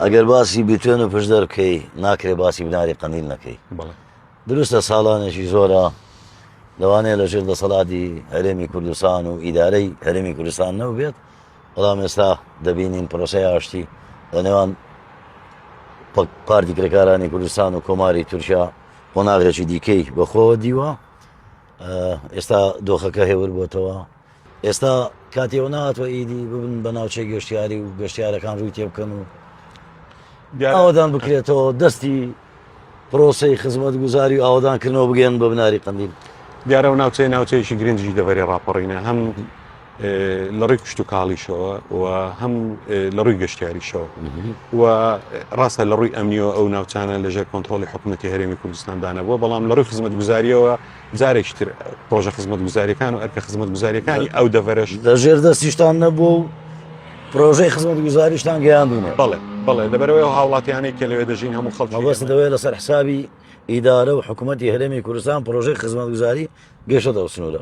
ئەگەر باسی بتوێن و پشت دەرکەی ناکرێ باسی بناری قەندیل نەکەی. دروستە ساڵانێکی زۆرە لەوانەیە لەژێر دەسەڵاتی هەرێمی کوردستان و ئیدارەی هەرێمی کوردستان نەبێت، بەڵام ئێستا دەبینین پرۆسەی ئاشتی لە نێوان پارتی کرێکارانی کوردستان و کۆماری تورکیا قۆناغێکی دیکەی بەخۆوە دیوە. ئێستا دۆخەکە هێور بۆتەوە. ئێستا کاتێەوە نهاتوە ئیدی ببن بە ناوچەی گەشتیاری و گەشتیارەکان ڕووی تێ بکەن و ئاوادان بکرێتەوە دەستی پرۆسەی خزمەت گوزاری و ئاوادانکردنەوە بگەن بە بناری قەندیل. دیارە و ناوچەیەکی گرنگی دەبەرێ ڕاپەڕینە هەم لە ڕووی کشت و کاڵیشەوە و هەم لە ڕووی گەشتیاریشەوە و ڕاستە لە ڕووی ئەمنیەوە ئەو ناوچانە لەژێر کۆنتڕۆلی حکوومەتی هەرێمی کوردستاندانە بووە، بەڵام لە ڕووی خزمەت گوزاریەوە جارێکی تر پرۆژە خزمەت گوزاریەکان و ئەرکە خزمەت گوزاریەکانی ئەو دەڤەرەش لەژێر دەستیشتان نەبوو و پرۆژەی خزمەت گوزاریشتان گەیاندونێ. بەڵێ لەبەرەوەی هاوڵاتیانەی کە لەوێ دەژین هەموو خەڵکی مەبەستە دەوێت لەسەر حسابی ئیدارە و حکوومەتی هەرێمی کوردستان پرۆژەی خزمەت گوزاری گەشتە دەو سنوورە.